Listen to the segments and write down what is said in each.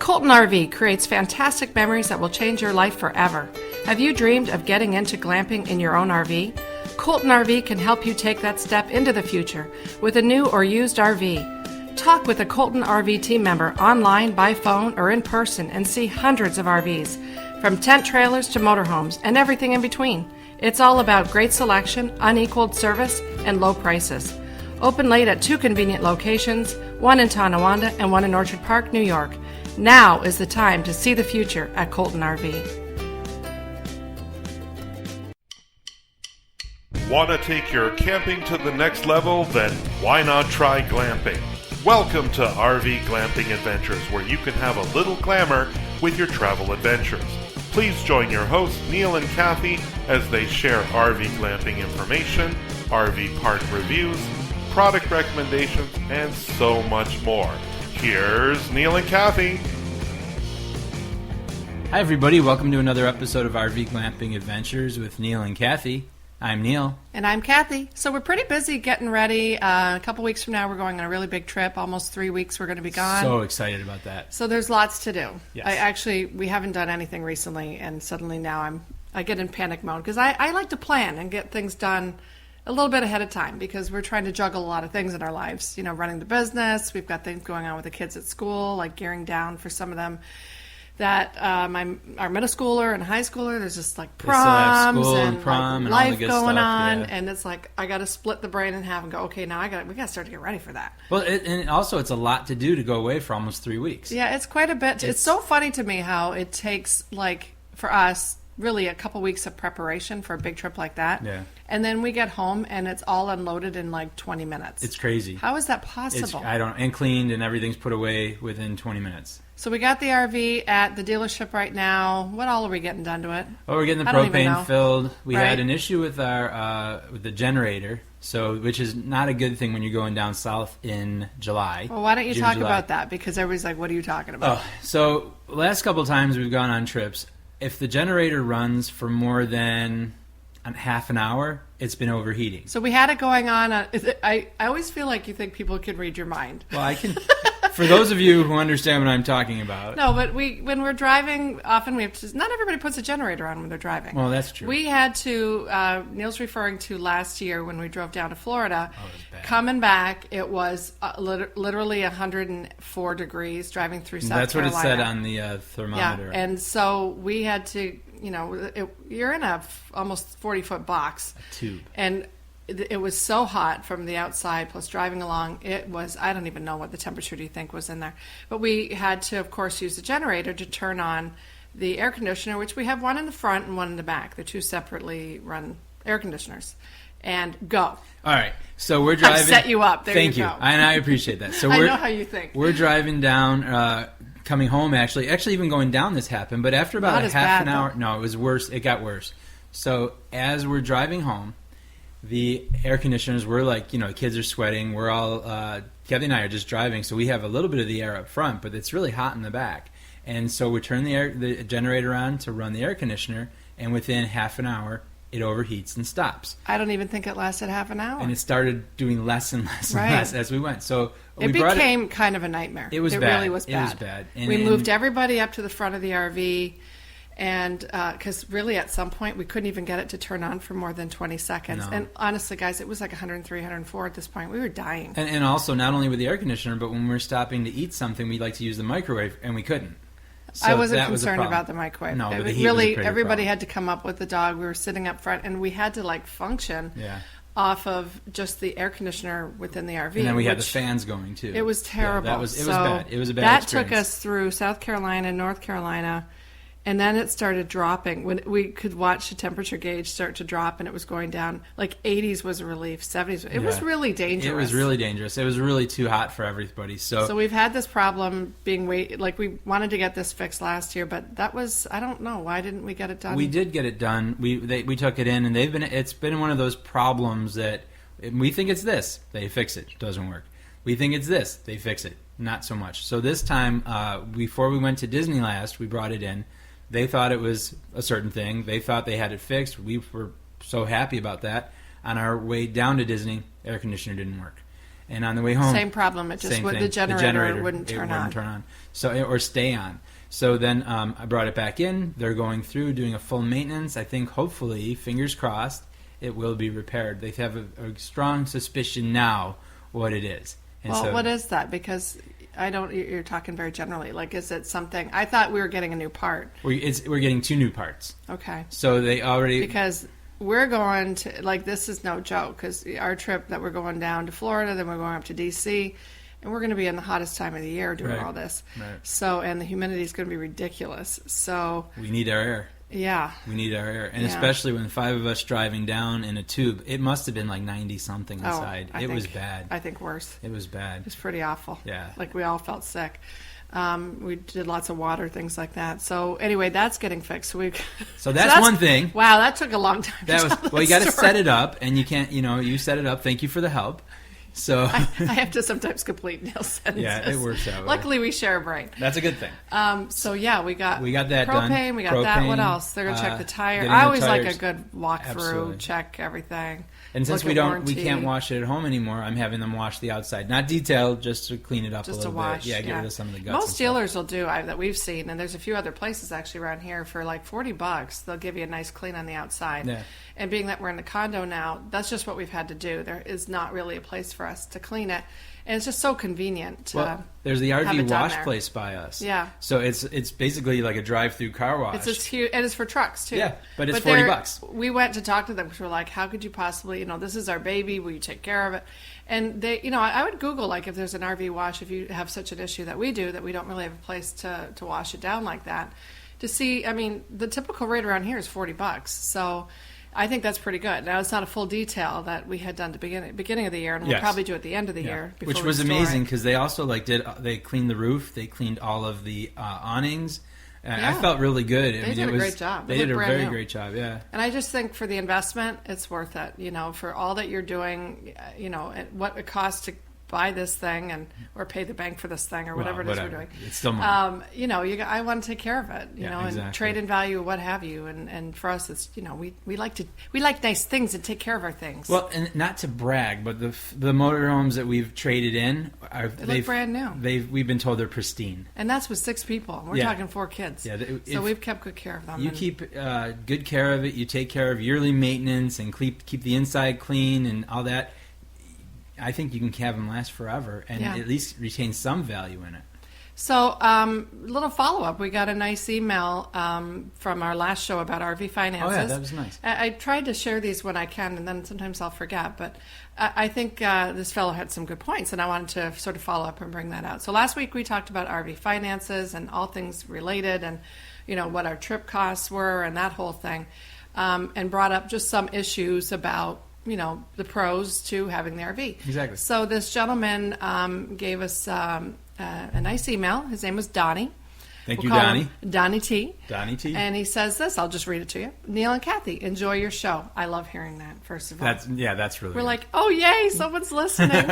Colton RV creates fantastic memories that will change your life forever. Have you dreamed of getting into glamping in your own RV? Colton RV can help you take that step into the future with a new or used RV. Talk with a Colton RV team member online, by phone, or in person and see hundreds of RVs, from tent trailers to motorhomes and everything in between. It's all about great selection, unequaled service, and low prices. Open late at 2 convenient locations, one in Tonawanda and one in Orchard Park, New York. Now is the time to see the future at Colton RV. Want to take your camping to the next level? Then why not try glamping? Welcome to RV Glamping Adventures, where you can have a little glamour with your travel adventures. Please join your hosts, Neil and Kathy, as they share RV glamping information, RV park reviews, product recommendations, and so much more. Here's Neil and Kathy. Hi everybody, welcome to another episode of RV Glamping Adventures with Neil and Kathy. I'm Neil. And I'm Kathy. So we're pretty busy getting ready. A couple weeks from now we're going on a really big trip. Almost 3 weeks we're going to be gone. So excited about that. So there's lots to do. Yes. We haven't done anything recently, and suddenly now I get in panic mode because I like to plan and get things done a little bit ahead of time because we're trying to juggle a lot of things in our lives. You know, running the business, we've got things going on with the kids at school, like gearing down for some of them. That our middle schooler and high schooler, there's just like proms and prom like and all life the good going stuff, on, yeah. And it's like I got to split the brain in half and go, okay, now we got to start to get ready for that. Well, and also it's a lot to do to go away for almost 3 weeks. Yeah, it's quite a bit. It's so funny to me how it takes, like, for us, really a couple weeks of preparation for a big trip like that. Yeah. And then we get home and it's all unloaded in like 20 minutes. It's crazy. How is that possible? And cleaned and everything's put away within 20 minutes. So we got the RV at the dealership right now. What all are we getting done to it? Well, we're getting the propane filled. We had an issue with our with the generator, which is not a good thing when you're going down south in July. Well, why don't you June, talk July. about that? Because everybody's like, what are you talking about? Oh, so last couple of times we've gone on trips, if the generator runs for more than half an hour, it's been overheating. So we had it going on. I always feel like you think people can read your mind. Well, I can. For those of you who understand what I'm talking about. No, but when we're driving, often we have to. Not everybody puts a generator on when they're driving. Well, that's true. We had to. Neil's referring to last year when we drove down to Florida. Oh, it was bad. Coming back, it was literally 104 degrees driving through South Carolina. That's what it said on the thermometer. Yeah, and so we had to. You know, you're in a almost 40-foot box. A tube. And it was so hot from the outside, plus driving along, it was, I don't even know what the temperature do you think was in there. But we had to, of course, use the generator to turn on the air conditioner, which we have one in the front and one in the back. They're two separately run air conditioners. And go. All right. So we're driving. I've set you up. There Thank you you. go. And I appreciate that. So I know how you think. We're driving down, coming home, actually even going down this happened, but after about a half an hour, no, it was worse. It got worse. So as we're driving home, the air conditioners were like, the kids are sweating. We're all, Kathy and I are just driving, so we have a little bit of the air up front, but it's really hot in the back. And so we turn the generator on to run the air conditioner, and within half an hour, it overheats and stops. I don't even think it lasted half an hour. And it started doing less and less and less as we went. So it became kind of a nightmare. It was bad. It really was bad. It was bad. We moved everybody up to the front of the RV, and because really at some point we couldn't even get it to turn on for more than 20 seconds. No. And honestly, guys, it was like 103, 104 at this point. We were dying. And also, not only with the air conditioner, but when we're stopping to eat something, we'd like to use the microwave, and we couldn't. So I wasn't concerned about the microwave. No, but the heat really, was a everybody problem. had to come up with the dog. We were sitting up front, and we had to function off of just the air conditioner within the RV. And then we had the fans going too. It was terrible. Yeah, it was bad. It was a bad that experience. took us through South Carolina, North Carolina, and then it started dropping. When we could watch the temperature gauge start to drop, and it was going down. Like 80s was a relief, 70s. It was really dangerous. It was really dangerous. It was really too hot for everybody. So we've had this problem we wanted to get this fixed last year, but that was, I don't know, why didn't we get it done? We did get it done. We took it in, and it's been one of those problems that we think it's this, they fix it, doesn't work. We think it's this, they fix it, not so much. So this time, before we went to Disney last, we brought it in. They thought it was a certain thing. They thought they had it fixed. We were so happy about that. On our way down to Disney, air conditioner didn't work. And on the way home, same problem. It just the generator wouldn't turn on. So, or stay on. So then I brought it back in. They're going through doing a full maintenance. I think hopefully, fingers crossed, it will be repaired. They have a strong suspicion now what it is. And well, what is that? Because you're talking very generally. Like, is it something? I thought we were getting a new part. We're getting 2 new parts. Okay. So they already... Because we're going to, like, this is no joke, because our trip that we're going down to Florida, then we're going up to D.C., and we're going to be in the hottest time of the year doing all this. Right. So, and the humidity is going to be ridiculous. So... We need our air. Yeah. We need our air. And especially when 5 of us driving down in a tube, it must have been like 90-something inside. It was bad. I think worse. It was bad. It was pretty awful. Yeah. Like, we all felt sick. We did lots of water, things like that. So anyway, that's getting fixed. So that's one thing. Wow, that took a long time. Well, you got to set it up, and you can't. You set it up. Thank you for the help. So I have to sometimes complete Neil's sentences. Yeah, it works out. Luckily, we share a brain. That's a good thing. So yeah, we got that propane. Done. We got that. What else? They're gonna check the tire. I always like a good walkthrough, check everything. And since we can't wash it at home anymore, I'm having them wash the outside, not detailed, just to clean it up a little bit. Yeah, get rid of some of the guts. Most dealers will do that we've seen, and there's a few other places actually around here for like $40. They'll give you a nice clean on the outside. Yeah. And being that we're in the condo now, that's just what we've had to do. There is not really a place for us to clean it. And it's just so convenient. There's the RV wash place by us. Yeah. So it's basically like a drive-through car wash. It's just huge, and it's for trucks too. Yeah, but it's $40. We went to talk to them because we're like, how could you possibly? This is our baby. Will you take care of it? And they, I would Google like if there's an RV wash, if you have such an issue that we do, that we don't really have a place to wash it down like that. To see, I mean, the typical rate around here is $40. So I think that's pretty good. Now, it's not a full detail that we had done at the beginning of the year, and we'll probably do at the end of the year. Which was amazing because they also they cleaned the roof, they cleaned all of the awnings. I felt really good. They did a great job. They did a very great job, yeah. And I just think for the investment, it's worth it. For all that you're doing, what it costs to buy this thing or pay the bank for this thing or whatever it is we're doing. It's still money. I want to take care of it, and trade in value, what have you. And for us, it's, we like nice things and take care of our things. Well, and not to brag, but the motorhomes that we've traded in, they look brand new. We've been told they're pristine. And that's with 6 people. We're talking 4 kids. Yeah, so we've kept good care of them. You keep good care of it. You take care of yearly maintenance and keep the inside clean and all that. I think you can have them last forever and at least retain some value in it. So, little follow-up. We got a nice email from our last show about RV finances. Oh, yeah, that was nice. I tried to share these when I can, and then sometimes I'll forget. But I think this fellow had some good points, and I wanted to sort of follow up and bring that out. So last week we talked about RV finances and all things related and, what our trip costs were and that whole thing, and brought up just some issues about the pros to having the RV. Exactly. So this gentleman gave us a nice email. His name was Donnie. Thank you, Donnie. Donnie T. Donnie T. And he says this. I'll just read it to you. Neil and Kathy, enjoy your show. I love hearing that, first of all. That's really We're good. like, oh, yay, someone's listening.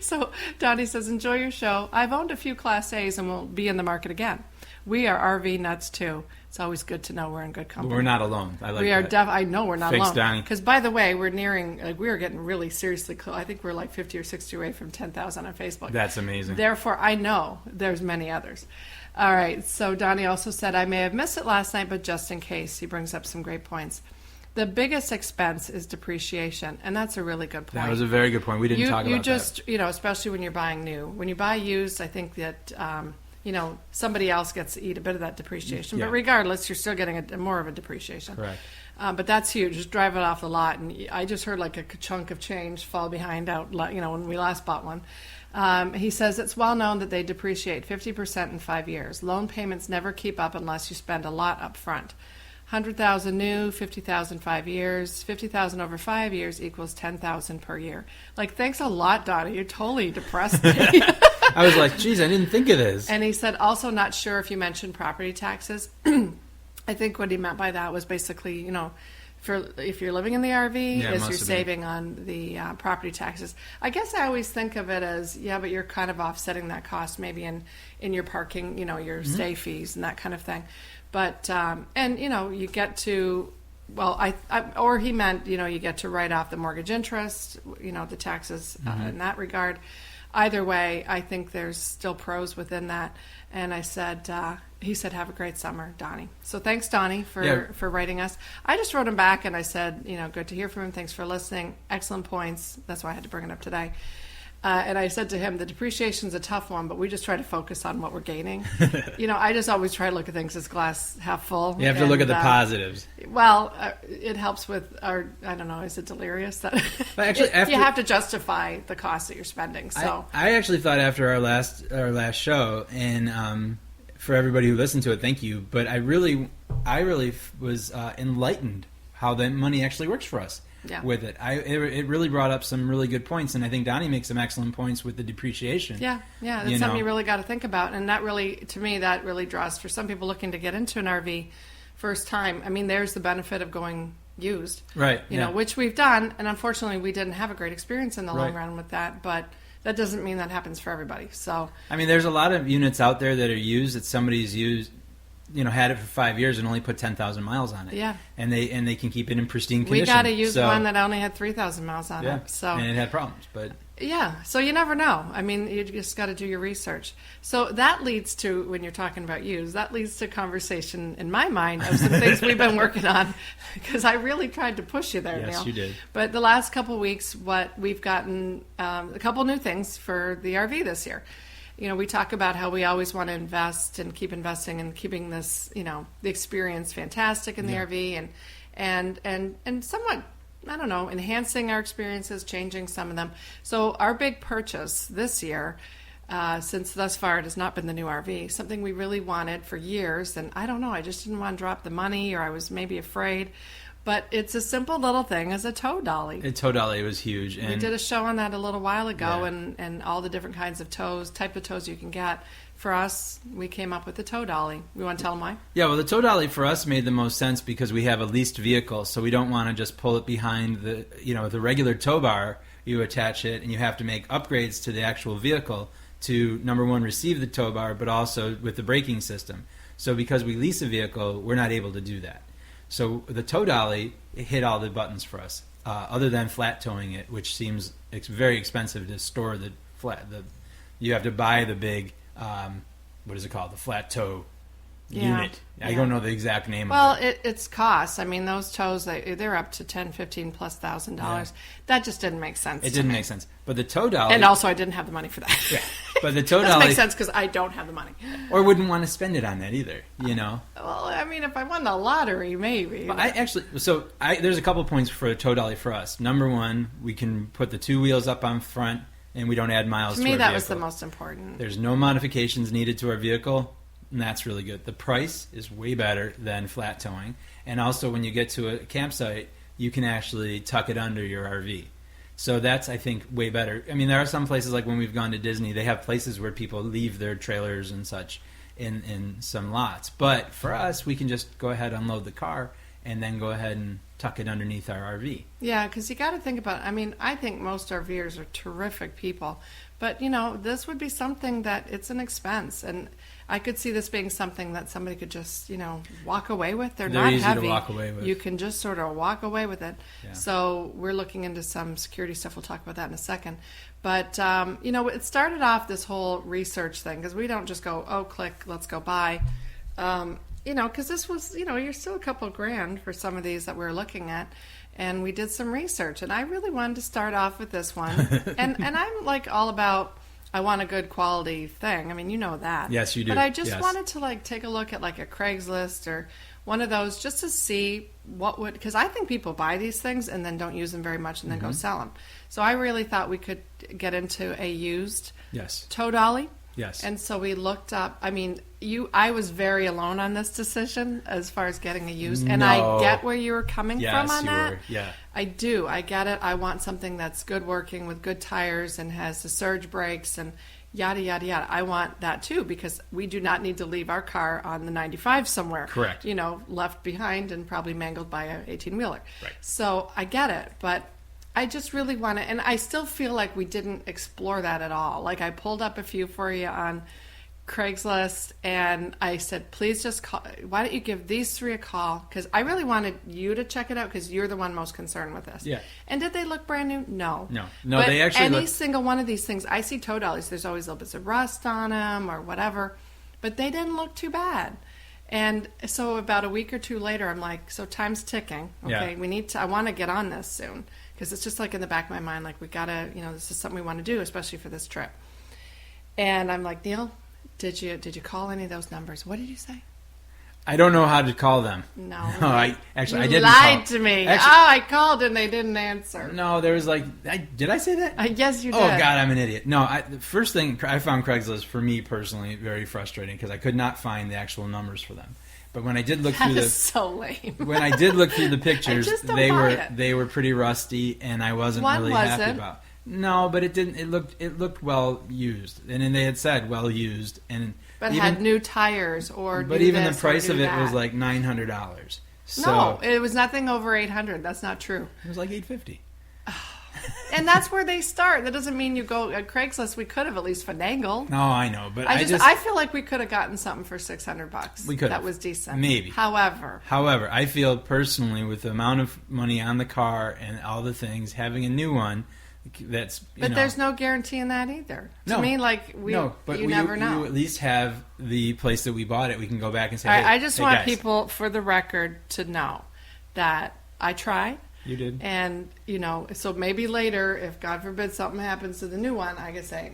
So Donnie says, enjoy your show. I've owned a few Class A's and will be in the market again. We are RV nuts, too. It's always good to know we're in good company. We're not alone. I like we that. are I know we're not Thanks, alone. Donnie. Because, by the way, we're nearing, we are getting really seriously close. I think we're like 50 or 60 away from 10,000 on Facebook. That's amazing. Therefore, I know there's many others. All right. So Donnie also said, I may have missed it last night, but just in case. He brings up some great points. The biggest expense is depreciation, and that's a really good point. That was a very good point. We didn't talk about that. You just, especially when you're buying new. When you buy used, I think that, somebody else gets to eat a bit of that depreciation. Yeah. But regardless, you're still getting more of a depreciation. Correct. But that's huge. Just drive it off the lot. And I just heard like a chunk of change fall behind out, when we last bought one. He says it's well known that they depreciate 50% in 5 years. Loan payments never keep up unless you spend a lot up front. 100,000 new, 50,000 5 years, 50,000 over 5 years equals 10,000 per year. Like, thanks a lot, Donnie. You totally depressed me. I was like, geez, I didn't think of this. And he said, also not sure if you mentioned property taxes. I think what he meant by that was basically, if you're living in the RV, is you're saving on the property taxes. I guess I always think of it as, but you're kind of offsetting that cost maybe in your parking, your stay fees and that kind of thing. But, you get to well, or he meant, you get to write off the mortgage interest, the taxes in that regard. Either way, I think there's still pros within that. And I said, he said, have a great summer, Donnie. So thanks, Donnie, for writing us. I just wrote him back and I said, good to hear from him. Thanks for listening. Excellent points. That's why I had to bring it up today. And I said to him, the depreciation's a tough one, but we just try to focus on what we're gaining. I just always try to look at things as glass half full. You have to look at the positives. Well, it helps with our, I don't know, is it delirious? That but actually, you have to justify the cost that you're spending. So I actually thought after our last show, and for everybody who listened to it, thank you. But I really was enlightened how the money actually works for us. Yeah. With it. It really brought up some really good points, and I think Donnie makes some excellent points with the depreciation. Yeah, that's something you really got to think about, and that really, to me, that really draws for some people looking to get into an RV first time. I mean, there's the benefit of going used, right? Which we've done, and unfortunately, we didn't have a great experience in the long run with that, but that doesn't mean that happens for everybody. So, I mean, there's a lot of units out there that are used that somebody's used. Had it for 5 years and only put 10,000 miles on it. Yeah. And they can keep it in pristine condition. We got to use one that only had 3,000 miles on it. So. And it had problems, but... Yeah, so you never know. I mean, you just got to do your research. So that leads to, when you're talking about used, that leads to conversation in my mind of some things we've been working on, because I really tried to push you there, Yes, Neil. you did. But the last couple of weeks, what we've gotten, a couple new things for the RV this year. We talk about how we always want to invest and keep investing and keeping this, the experience fantastic in the RV and somewhat, I don't know, enhancing our experiences, changing some of them. So our big purchase this year, since thus far it has not been the new RV, something we really wanted for years, and I don't know, I just didn't want to drop the money, or I was maybe afraid. But it's a simple little thing as a tow dolly. A tow dolly was huge. And we did a show on that a little while ago, and all the different kinds of type of tows you can get. For us, we came up with the tow dolly. We want to tell them why? Yeah, well, the tow dolly for us made the most sense because we have a leased vehicle, so we don't want to just pull it behind the regular tow bar. You attach it, and you have to make upgrades to the actual vehicle to, number one, receive the tow bar, but also with the braking system. So because we lease a vehicle, we're not able to do that. So the tow dolly hit all the buttons for us, other than flat towing it, which seems very expensive to store the flat. You have to buy the big, what is it called, the flat tow unit. I don't know the exact name of it. Well, it's cost. I mean, those tows, they're up to $10,000, $15,000+ $1,000. That just didn't make sense. It didn't make sense. But the tow dolly, and also I didn't have the money for that. Yeah. But the tow dolly doesn't make sense because I don't have the money, or wouldn't want to spend it on that either. Well, I mean, if I won the lottery, maybe. But there's a couple points for a tow dolly for us. Number one, we can put the two wheels up on front, and we don't add miles to our vehicle. To me, that was the most important. There's no modifications needed to our vehicle. And that's really good. The price is way better than flat towing. And also, when you get to a campsite, you can actually tuck it under your RV. So that's, I think, way better. I mean, there are some places, like when we've gone to Disney, they have places where people leave their trailers and such in some lots. But for us, we can just go ahead, unload the car, and then go ahead and tuck it underneath our RV. Yeah, because you got to think about it. I mean, I think most RVers are terrific people. But, this would be something that it's an expense. And I could see this being something that somebody could just, walk away with. They're not easy heavy. to walk away with. You can just sort of walk away with it. Yeah. So we're looking into some security stuff. We'll talk about that in a second. But, it started off this whole research thing because we don't just go, oh, click, let's go buy. Because this was, you're still a couple grand for some of these that we're looking at. And we did some research. And I really wanted to start off with this one. and I'm like all about, I want a good quality thing. I mean, you know that. Yes, you do. But I just wanted to take a look at a Craigslist or one of those just to see what would, because I think people buy these things and then don't use them very much and then go sell them. So I really thought we could get into a used tow dolly. Yes. And so we looked up, I was very alone on this decision as far as getting a used. And I get where you were coming from on that. Were. Yeah. I do. I get it. I want something that's good working with good tires and has the surge brakes and yada, yada, yada. I want that too because we do not need to leave our car on the 95 somewhere. Correct. Left behind and probably mangled by an 18-wheeler. Right. So I get it. But I just really want to, and I still feel like we didn't explore that at all. I pulled up a few for you on Craigslist, and I said, please just call. Why don't you give these 3 a call? Because I really wanted you to check it out because you're the one most concerned with this. Yeah. And did they look brand new? No. No, but they actually any single one of these things, I see tow dollies, there's always little bits of rust on them or whatever, but they didn't look too bad. And so about a week or 2 later, I'm like, so time's ticking. Okay, Yeah. I want to get on this soon because it's just like in the back of my mind, like we got to, this is something we want to do, especially for this trip. And I'm like, Neil, did you call any of those numbers? What did you say? I don't know how to call them. No, I didn't lied call. to me. Actually, I called and they didn't answer. No, there was did I say that? Yes, you did. Oh God, I'm an idiot. No, the first thing I found Craigslist for me personally very frustrating because I could not find the actual numbers for them. But when I did look through That is so lame. when I did look through the pictures, they were pretty rusty, and I wasn't really happy about. No, but it didn't. It looked well used, and then they had said well used, but had new tires or. But even the price of it was like $900. So no, it was nothing over $800. That's not true. It was like $850. And that's where they start. That doesn't mean you go at Craigslist. We could have at least finagled. No, I know, but I feel like we could have gotten something for $600. We could. That was decent. Maybe. However, I feel personally with the amount of money on the car and all the things, having a new one, that's. But there's no guarantee in that either. To me, you never know. You at least have the place that we bought it. We can go back and say. All right, hey, I just want guys. people, for the record, to know that I tried. You did. And, so maybe later, if God forbid something happens to the new one, I could say,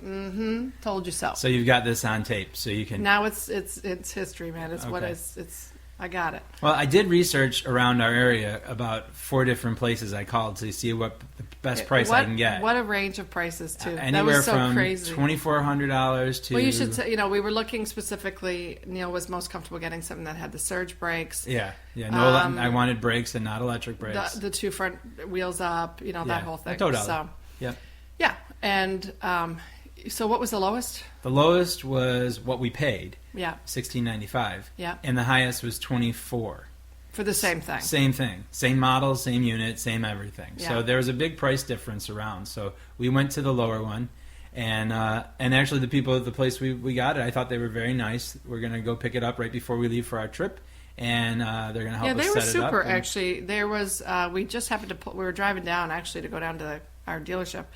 told you so. So you've got this on tape, so you can... Now it's history, man. It's what it's I got it. Well, I did research around our area about 4 different places I called to see what the best price I can get. What a range of prices, too. Anywhere that was so from crazy. $2,400 to... Well, you should say, we were looking specifically, Neil was most comfortable getting something that had the surge brakes. Yeah. No, I wanted brakes and not electric brakes. The 2 front wheels up, that whole thing. Totally. So, yep. Yeah, and so what was the lowest? The lowest was what we paid. Yeah. $16.95. Yeah. And the highest was $24. For the same thing. Same thing. Same model, same unit, same everything. Yeah. So there was a big price difference around. So we went to the lower one. And actually the people at the place we got it, I thought they were very nice. We're going to go pick it up right before we leave for our trip. And they're going to help us set it up. Yeah, they were super, actually. There was, we just happened to, we were driving down, actually, to go down to our dealership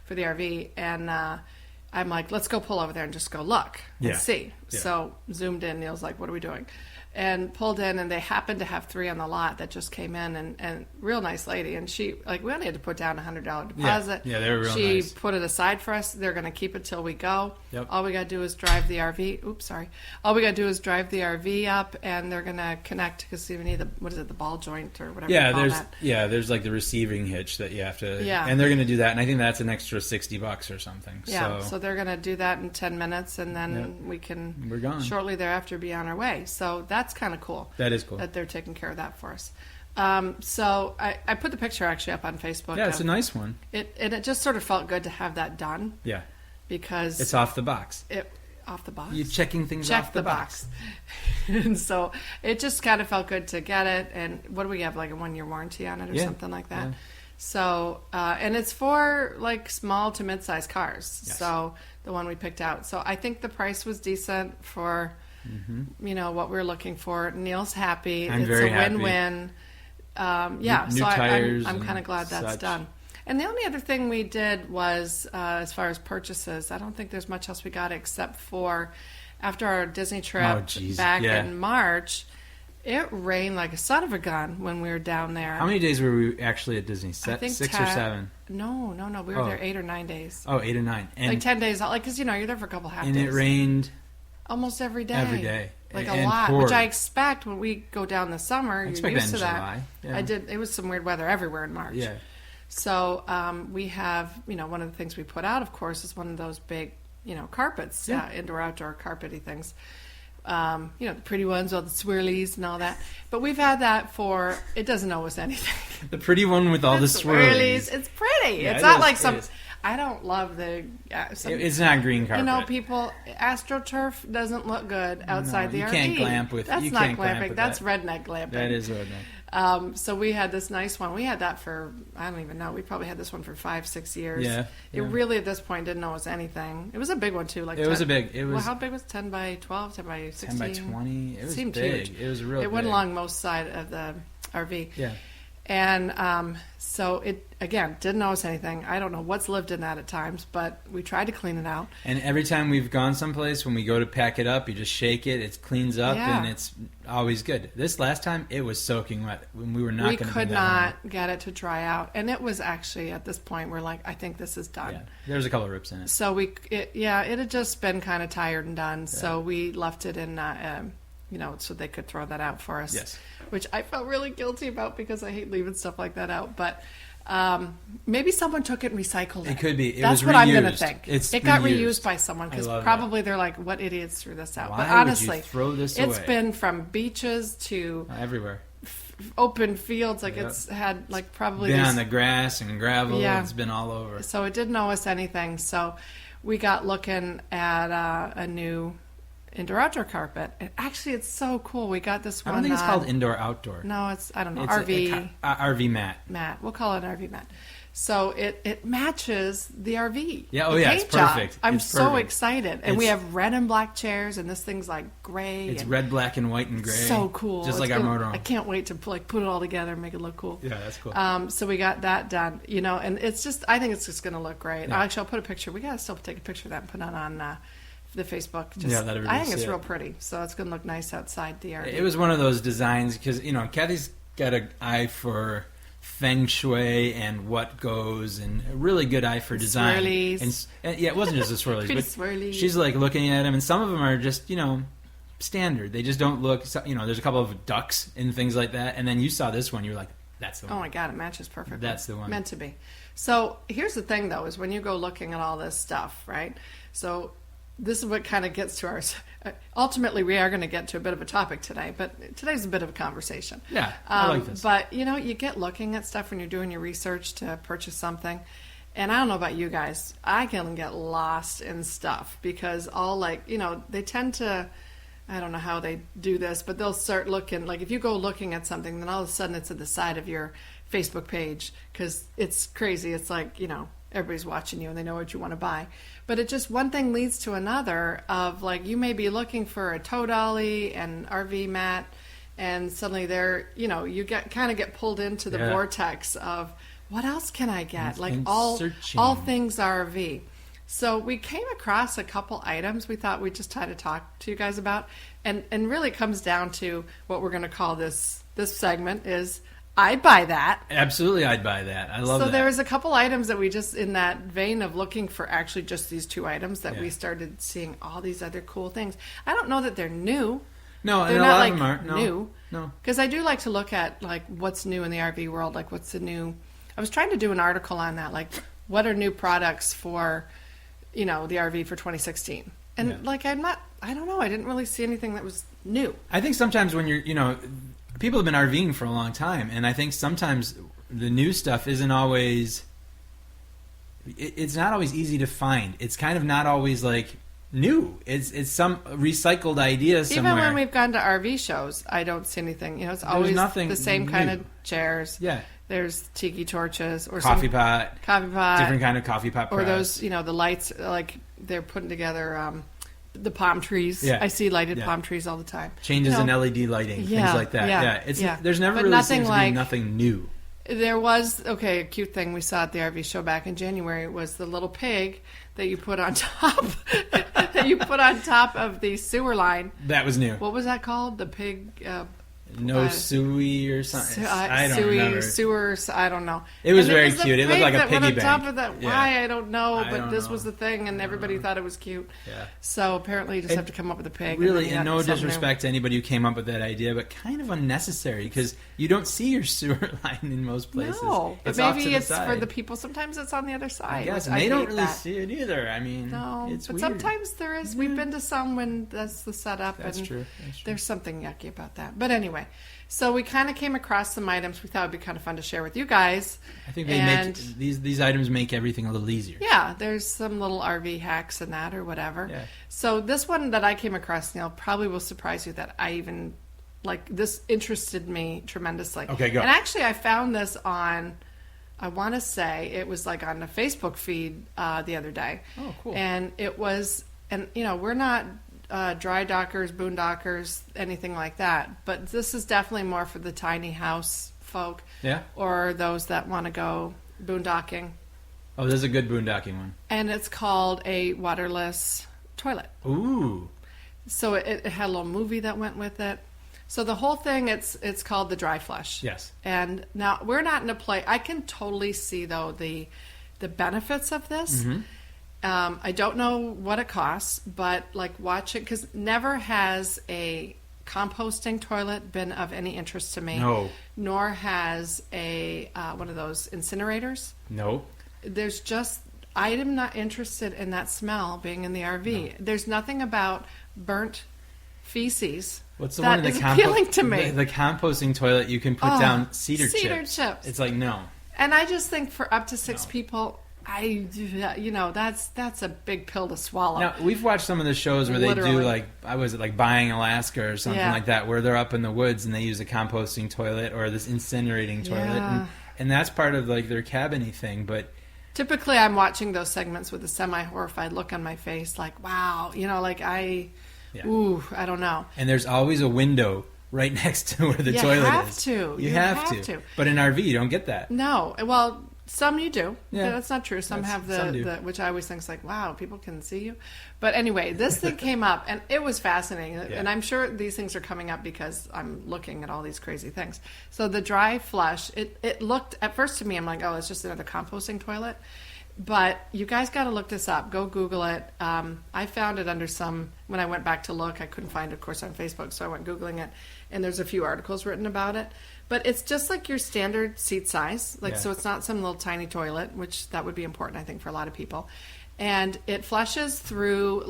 for the RV. And I'm like, let's go pull over there and just go look and see. Yeah. So zoomed in. Neil's like, what are we doing? And pulled in, and they happened to have 3 on the lot that just came in, and real nice lady. And she, we only had to put down a $100 deposit. Yeah, they were real nice. She put it aside for us. They're going to keep it till we go. Yep. All we got to do is drive the RV. Oops, sorry. All we got to do is drive the RV up, and they're going to connect because you need the ball joint or whatever. There's like the receiving hitch that you have to. Yeah. And they're going to do that, and I think that's an extra $60 or something. Yeah. So they're going to do that in 10 minutes, and then we're gone. Shortly thereafter be on our way. So that's kind of cool. That is cool. That they're taking care of that for us. So I put the picture actually up on Facebook. Yeah, it's a nice one. It just sort of felt good to have that done. Yeah. Because it's off the box. Off the box? You're checking things Check off the box. And so it just kind of felt good to get it. And what do we have, like a 1-year warranty on it or something like that? Yeah. So, and it's for like small to mid-sized cars. Yes. So the one we picked out. So I think the price was decent for... what we're looking for. Neil's happy. It's very a win-win. New So tires I'm kind of glad that's done. And the only other thing we did was, as far as purchases, I don't think there's much else we got except for after our Disney trip back in March, it rained like a son of a gun when we were down there. How many days were we actually at Disney? I think 6 or 7? No. We were there 8 or 9 days. Oh, 8 or 9. And like 10 days, because you're there for a couple half days. And it rained... almost every day. Every day. Like a lot, which I expect when we go down the summer. You're used to that. July. Yeah. I did. It was some weird weather everywhere in March. Yeah. So we have, one of the things we put out, of course, is one of those big, carpets, indoor, outdoor carpety things. The pretty ones, all the swirlies and all that. But we've had that it doesn't owe us anything. The pretty one with all the swirlies. It's pretty. Yeah, it's not like some... I don't love the. It's not green carpet. You know, people. AstroTurf doesn't look good outside the RV. You can't glamp with. That's you not can't glamping. That's redneck glamping. That is redneck. So we had this nice one. We had that for, I don't even know. We probably had this one for 5-6 years. Yeah. It really at this point didn't know it was anything. It was a big one too. Like it 10, was a big. It was. Well, how big was it? 10 by 12, 10 by 16? 10 by 20. It was seemed big. huge. It was real. It went along most side of the RV. Yeah. And so it, again, didn't notice anything. I don't know what's lived in that at times, but we tried to clean it out. And every time we've gone someplace, when we go to pack it up, you just shake it, it cleans up, and it's always good. This last time, it was soaking wet. When we were not going to. We could not get it to dry out. And it was actually, at this point, we're like, I think this is done. Yeah. There's a couple of rips in it. So it had just been kind of tired and done. Yeah. So we left it in, so they could throw that out for us. Yes. Which I felt really guilty about because I hate leaving stuff like that out. But maybe someone took it and recycled it. It could be. That's what I'm going to think. It got reused by someone because probably they're like, "What idiots threw this out?" Why but honestly, would you throw this it's away? been from beaches to everywhere, open fields. Like it's had like probably been on the grass and gravel. Yeah. It's been all over. So it didn't owe us anything. So we got looking at a new indoor-outdoor carpet. It's so cool. We got this one. I don't think it's called indoor-outdoor. No, I don't know. It's RV. RV mat. Mat. We'll call it an RV mat. So it matches the RV. Yeah, it's perfect. I'm so excited. And we have red and black chairs, and this thing's like gray. It's red, black, and white and gray. So cool. Just like our motorhome. I can't wait to put it all together and make it look cool. Yeah, that's cool. So we got that done, and it's just, I think it's just going to look great. Yeah. Actually, I'll put a picture. We got to still take a picture of that and put it on the Facebook. I think it's real pretty, so it's going to look nice outside the RV. It was one of those designs because Kathy's got an eye for feng shui and what goes, and a really good eye for design. Swirlies. And it wasn't just the swirlies, but swirlies. She's like looking at them, and some of them are just standard. They just don't look. There's a couple of ducks and things like that, and then you saw this one, you were like, that's the one. Oh my God, it matches perfectly. That's the one. Meant to be. So here's the thing, though, is when you go looking at all this stuff, right? So this is what kind of gets to our... Ultimately, we are going to get to a bit of a topic today, but today's a bit of a conversation. Yeah, I like this. But, you get looking at stuff when you're doing your research to purchase something. And I don't know about you guys. I can get lost in stuff because they tend to... I don't know how they do this, but they'll start looking. Like if you go looking at something, then all of a sudden it's at the side of your Facebook page because it's crazy. It's like, everybody's watching you and they know what you want to buy. But it just, one thing leads to another of like, you may be looking for a tow dolly and RV mat, and suddenly you get pulled into the vortex of what else can I get? All things RV. So we came across a couple items we thought we'd just try to talk to you guys about. And really it comes down to what we're going to call this segment is I'd buy that. Absolutely, I'd buy that. I love that. So there was a couple items that we just, in that vein of looking for actually just these two items, that we started seeing all these other cool things. I don't know that they're new. No, they're not not like of them aren't. new. No. Because I do like to look at like what's new in the RV world, like what's the new... I was trying to do an article on that, like what are new products for... the RV for 2016. And I don't know, I didn't really see anything that was new. I think sometimes when you're, people have been RVing for a long time, and I think sometimes the new stuff isn't always, it's not always easy to find. It's kind of not always like new. It's some recycled idea somewhere. Even when we've gone to RV shows, I don't see anything. It's always the same kind of chairs. Yeah. There's tiki torches or coffee pot, different kind of coffee pot press. Or those, the lights, like they're putting together the palm trees. Yeah. I see lighted palm trees all the time. Changes in LED lighting, things like that. There's never really seems to be nothing new. There was, a cute thing we saw at the RV show back in January was the little pig that you put on top of the sewer line. That was new. What was that called? The pig... Suey or something. I don't remember. Sewers, I don't know. It was very cute. It looked like a piggy bank. On top of that. Why, I don't know, but this was the thing, and everybody thought it was cute. Yeah. So apparently you just have to come up with a pig. Really, and no disrespect to anybody who came up with that idea, but kind of unnecessary, because you don't see your sewer line in most places. No, but maybe it's for the people. Sometimes it's on the other side. Yes, and they don't really see it either. I mean, it's but weird. Sometimes there is. We've been to some when that's the setup. That's true. There's something yucky about that. But anyway. anyway, so we kind of came across some items we thought would be kind of fun to share with you guys. I think they make these items make everything a little easier. Yeah, there's some little RV hacks in that or whatever. Yeah. So this one that I came across, Neil, probably will surprise you that I even, like, this interested me tremendously. Okay, go. And actually I found this on, I want to say it was like on a Facebook feed the other day. Oh, cool. And it was, and you know, we're not dry dockers, boondockers, anything like that. But this is definitely more for the tiny house folk. Yeah. Or those that want to go boondocking. Oh, this is a good boondocking one. And it's called a waterless toilet. Ooh. So it had a little movie that went with it. So the whole thing, it's called the dry flush. Yes. And now we're not in a place. I can totally see though the benefits of this. Mm-hmm. I don't know what it costs, but like watch it, because never has a composting toilet been of any interest to me. No. Nor has a one of those incinerators. No. There's just, I am not interested in that smell being in the RV. No. There's nothing about burnt feces. What's the that one in is the appealing to me. The composting toilet, you can put down cedar chips. It's like, no. And I just think for up to 6 people, that's a big pill to swallow. Now, we've watched some of the shows where they do like Buying Alaska or something like that, where they're up in the woods and they use a composting toilet or this incinerating toilet, and that's part of like their cabin-y thing. But typically, I'm watching those segments with a semi-horrified look on my face, like, wow, I don't know. And there's always a window right next to where the toilet is. You have to. But in RV, you don't get that. No. Well, some you do. Yeah. That's not true. Some have some the which I always think is like, wow, people can see you. But anyway, this thing came up and it was fascinating. Yeah. And I'm sure these things are coming up because I'm looking at all these crazy things. So the dry flush, it looked at first to me, I'm like, oh, it's just another composting toilet. But you guys got to look this up. Go Google it. I found it under when I went back to look, I couldn't find it, of course, on Facebook, so I went Googling it. And there's a few articles written about it. But it's just like your standard seat size. So it's not some little tiny toilet, which that would be important, I think, for a lot of people. And it flushes through,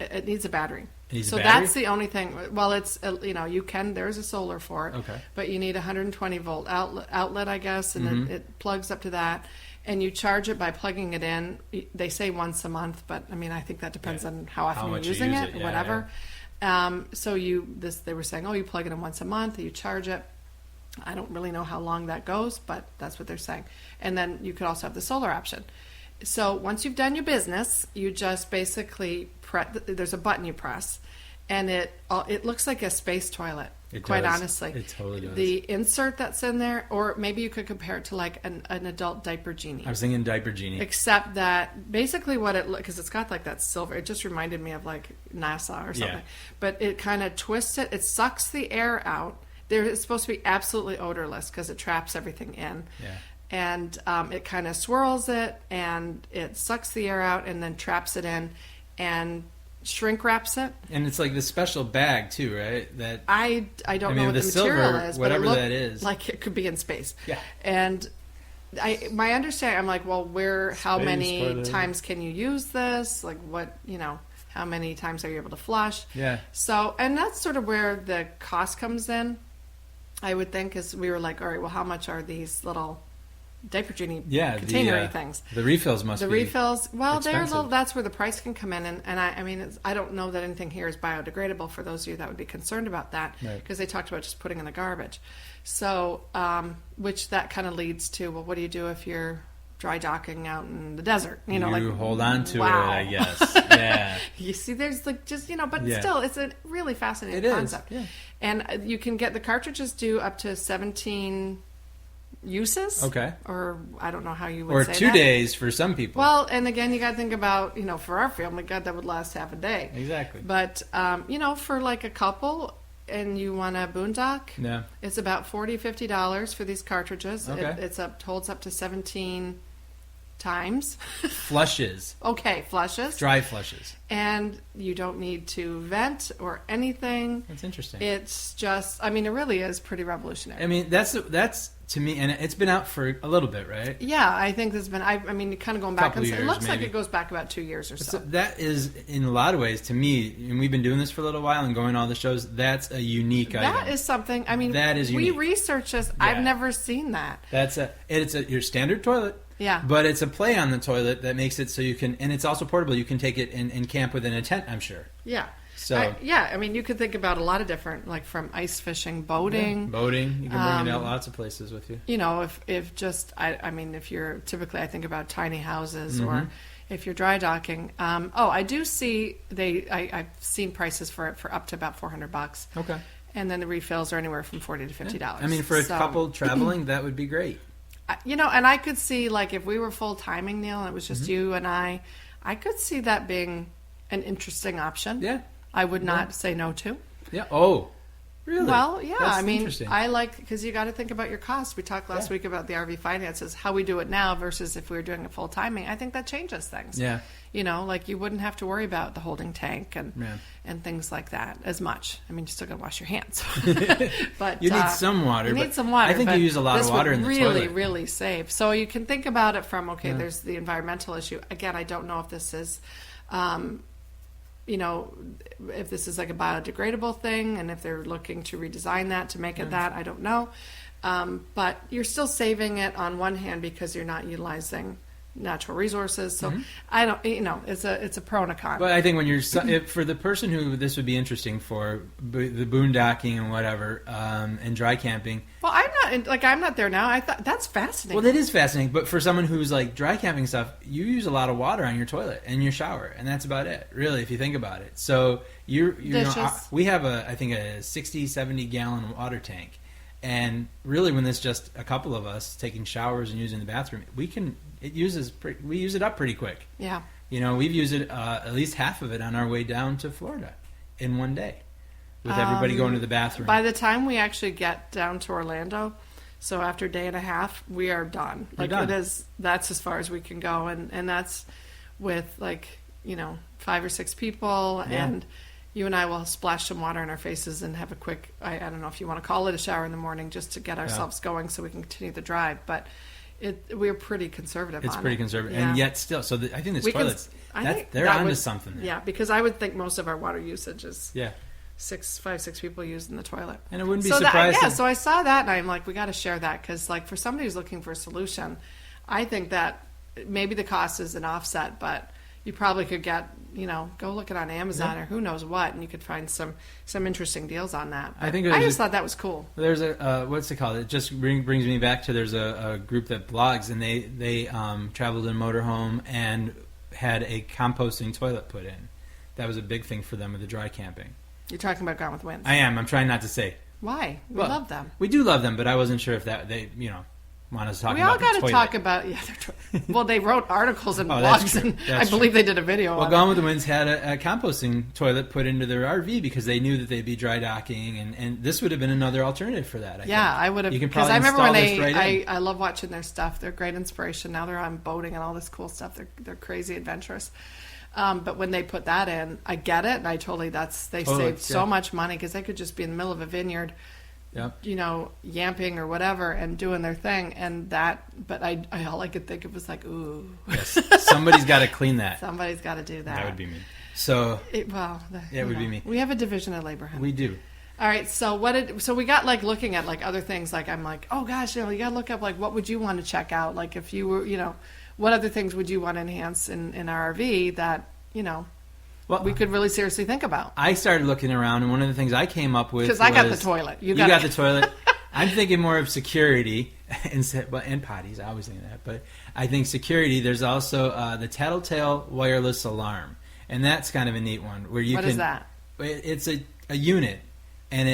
it needs a battery. That's the only thing. Well, it's, there's a solar for it. Okay. But you need a 120 volt outlet, I guess, and it plugs up to that. And you charge it by plugging it in. They say once a month, but I mean, I think that depends on how often you're using it, or whatever. Yeah. They were saying, you plug it in once a month, you charge it. I don't really know how long that goes, but that's what they're saying. And then you could also have the solar option. So once you've done your business, you just basically there's a button you press, and it looks like a space toilet. Quite honestly, it totally does. The insert that's in there, or maybe you could compare it to like an adult diaper genie. I was thinking diaper genie, except that basically because it's got like that silver. It just reminded me of like NASA or something. Yeah. But it kind of twists it. It sucks the air out. It's supposed to be absolutely odorless because it traps everything in. Yeah. And it kind of swirls it, and it sucks the air out, and then traps it in, and shrink wraps it. And it's like the special bag too, right? That I don't know what the material is, whatever but that is, like it could be in space. Yeah. And my understanding, I'm like, well, how many times can you use this? Like what, how many times are you able to flush? Yeah. So, and that's sort of where the cost comes in, I would think, is we were like, all right, well, how much are these little diaper genie containery things? The refills must be refills. Well, expensive. that's where the price can come in, and I mean, I don't know that anything here is biodegradable for those of you that would be concerned about that, because they talked about just putting in the garbage. So, which that kind of leads to, well, what do you do if you're dry docking out in the desert? You hold on to it, I guess. Yeah. You see, there's like just but still, it's a really fascinating concept. Yeah. And you can get the cartridges do up to 17 uses. Okay. Or I don't know how you would say that. Or 2 days for some people. Well, and again, you got to think about, for our family, God, that would last half a day. Exactly. But, for like a couple and you want a boondock, it's about $40, $50 for these cartridges. Okay. It holds up to 17 times. Flushes. Okay, flushes. Dry flushes. And you don't need to vent or anything. That's interesting. It's just, I mean, it really is pretty revolutionary. I mean, that's to me, and it's been out for a little bit, right? Yeah, I think there's been, I mean, kind of going back and years, it looks maybe. like it goes back about 2 years or so. That is, in a lot of ways, to me, and we've been doing this for a little while and going to all the shows, that's a unique item. That is something, I mean, that is unique. We researched this. Yeah. I've never seen that. It's your standard toilet. Yeah. But it's a play on the toilet that makes it so you can, and it's also portable. You can take it and camp within a tent, I'm sure. Yeah. So I mean, you could think about a lot of different, like from ice fishing, boating. Yeah, boating. You can bring it out lots of places with you. You know, if just, I mean, if you're typically, I think about tiny houses or if you're dry docking. I do see I've seen prices for it for up to about $400. Okay. And then the refills are anywhere from $40 to $50. Yeah. I mean, for a couple traveling, that would be great. You know, and I could see, like, if we were full timing, Neil, and it was just you and I could see that being an interesting option. Yeah. I would not say no to. Yeah. Oh, really? Well, yeah. That's I mean, interesting. I like, because you got to think about your costs. We talked last week about the RV finances, how we do it now versus if we were doing it full timing. I think that changes things. Yeah. You know, like you wouldn't have to worry about the holding tank and things like that as much. I mean, you still got to wash your hands. But you need some water. You need some water. I think you use a lot of water in the toilet. Really, really save. So you can think about it from, there's the environmental issue. Again, I don't know if this is... you know, if this is like a biodegradable thing and if they're looking to redesign that to make it that, I don't know. But you're still saving it on one hand because you're not utilizing natural resources. So I don't, you know, it's a pro and a con. But I think when you're, for the person who this would be interesting for, the boondocking and whatever, and dry camping. Well, I'm not there now. I thought that's fascinating. Well, it is fascinating. But for someone who's like dry camping stuff, you use a lot of water on your toilet and your shower, and that's about it, really, if you think about it. So you know, we have I think a 60, 70 gallon water tank. And really, when there's just a couple of us taking showers and using the bathroom, we use it up pretty quick. Yeah. You know, we've used it at least half of it on our way down to Florida in one day, with everybody going to the bathroom. By the time we actually get down to Orlando, so after a day and a half, we are done. We're done. That's as far as we can go, and that's with 5 or 6 people and. You and I will splash some water in our faces and have a quick, I don't know if you want to call it a shower in the morning, just to get ourselves going so we can continue the drive. But we're pretty conservative on it. It's pretty conservative. Yeah. And yet still, so I think this toilets, they're onto something there. Yeah, because I would think most of our water usage is 5, 6 people using the toilet. And it wouldn't be surprising. So I saw that and I'm like, we got to share that because for somebody who's looking for a solution, I think that maybe the cost is an offset, but you probably could get, go look it on Amazon or who knows what, and you could find some interesting deals on that. But I just thought that was cool. There's a what's it called? It just brings me back to there's a group that blogs, and they traveled in a motorhome and had a composting toilet put in. That was a big thing for them with the dry camping. You're talking about Gone with Winds. I am. I'm trying not to say. Why? We love them. We do love them, but I wasn't sure if that they want us to talk about the toilet. We all got to talk about, well, they wrote articles and blogs, and I believe they did a video on it. Gone with the Winds had a composting toilet put into their RV because they knew that they'd be dry docking, and this would have been another alternative for that, I think. I would have, because I remember when I love watching their stuff. They're great inspiration. Now they're on boating and all this cool stuff. They're crazy adventurous. But when they put that in, I get it, and I totally, they saved so much money because they could just be in the middle of a vineyard, yamping or whatever and doing their thing, but I all I could think of was like, ooh. Yes. Somebody's got to clean that. Somebody's got to do that. That would be me. So it would be me. We have a division of labor, honey. We do. All right, so we got looking at other things, I'm like, oh gosh, you got to look up what would you want to check out, if you were, what other things would you want to enhance in our RV that, we could really seriously think about. I started looking around, and one of the things I came up with because I got the toilet. You got the toilet. I'm thinking more of security and potties. I always think of that, but I think security. There's also the Tattletale wireless alarm, and that's kind of a neat one where you What is that? It's a unit, and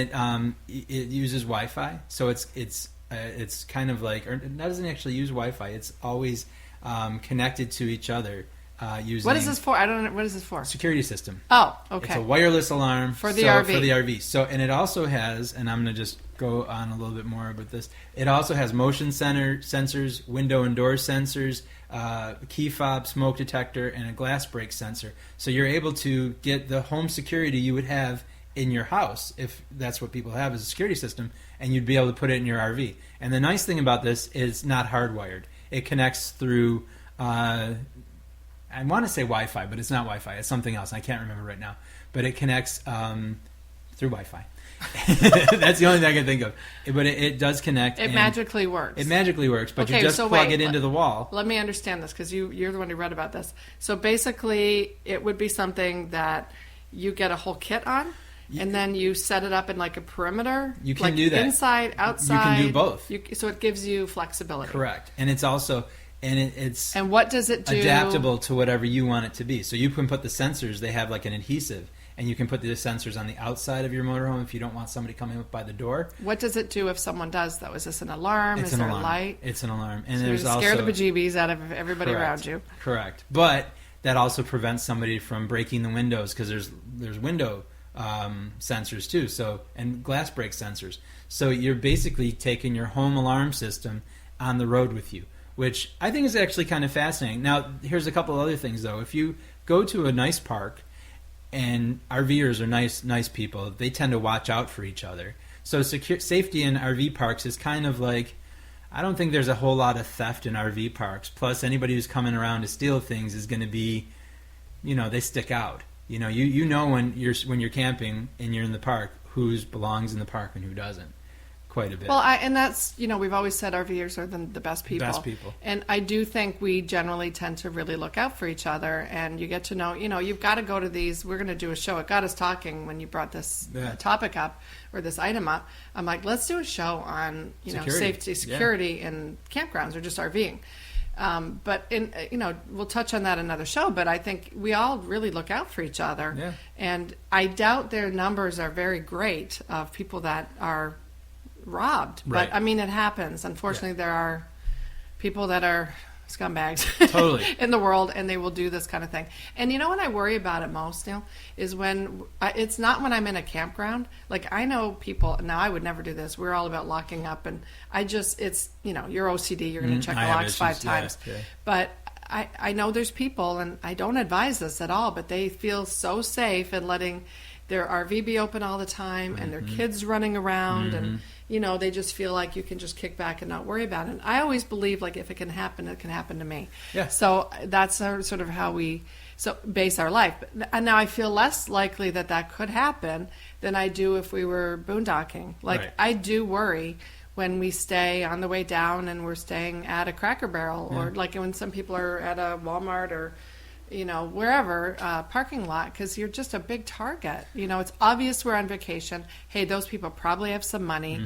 it uses Wi-Fi, so it's kind of like, or it doesn't actually use Wi-Fi. It's always connected to each other. using... What is this for? I don't know. What is this for? Security system. Oh, okay. It's a wireless alarm for the RV. For the RV. So, and it also has, and I'm going to just go on a little bit more about this. It also has motion sensors, window and door sensors, key fob, smoke detector, and a glass break sensor. So you're able to get the home security you would have in your house, if that's what people have as a security system, and you'd be able to put it in your RV. And the nice thing about this is not hardwired. It connects through... I want to say Wi-Fi, but it's not Wi-Fi. It's something else. I can't remember right now. But it connects through Wi-Fi. That's the only thing I can think of. But it does connect. It magically works. It magically works, but you just plug it into the wall. Let me understand this, because you're the one who read about this. So basically, it would be something that you get a whole kit on, and then you set it up in like a perimeter. You can do that. Inside, outside. You can do both. So it gives you flexibility. Correct. And it's also... it's and what does it do? Adaptable to whatever you want it to be. So you can put the sensors, they have like an adhesive, and you can put the sensors on the outside of your motorhome if you don't want somebody coming up by the door. What does it do if someone does, though? Is this an alarm? It's Is there alarm. a light? It's an alarm. And so there's also... scare the bejeebies out of everybody around you. Correct. But that also prevents somebody from breaking the windows, because there's window sensors too, so, and glass break sensors. So you're basically taking your home alarm system on the road with you, which I think is actually kind of fascinating. Now, here's a couple other things, though. If you go to a nice park, and RVers are nice people, they tend to watch out for each other. So safety in RV parks is kind of like, I don't think there's a whole lot of theft in RV parks. Plus, anybody who's coming around to steal things is going to be, they stick out. You know when you're camping and you're in the park, who belongs in the park and who doesn't. Quite a bit. Well, and that's, we've always said RVers are the best people. Best people. And I do think we generally tend to really look out for each other, and you get to know, you've got to go to these. We're going to do a show. It got us talking when you brought this topic up, or this item up. I'm like, let's do a show on, security in campgrounds or just RVing. But we'll touch on that another show. But I think we all really look out for each other. Yeah. And I doubt their numbers are very great of people that are robbed. Right. But I mean, it happens. Unfortunately, there are people that are scumbags totally in the world, and they will do this kind of thing. And what I worry about it most, Neil, is when it's not when I'm in a campground. Like, I know people, now I would never do this. We're all about locking up, and it's you're OCD, you're going to check the locks 5 times. Yeah. But I know there's people, and I don't advise this at all, but they feel so safe in letting their RV be open all the time, and their kids running around, and they just feel like you can just kick back and not worry about it. And I always believe, like, if it can happen to me. Yeah. So that's sort of how we base our life. And now I feel less likely that could happen than I do if we were boondocking. Like, right. I do worry when we stay on the way down and we're staying at a Cracker Barrel, or like when some people are at a Walmart or wherever, parking lot, because you're just a big target. It's obvious we're on vacation. Hey, those people probably have some money,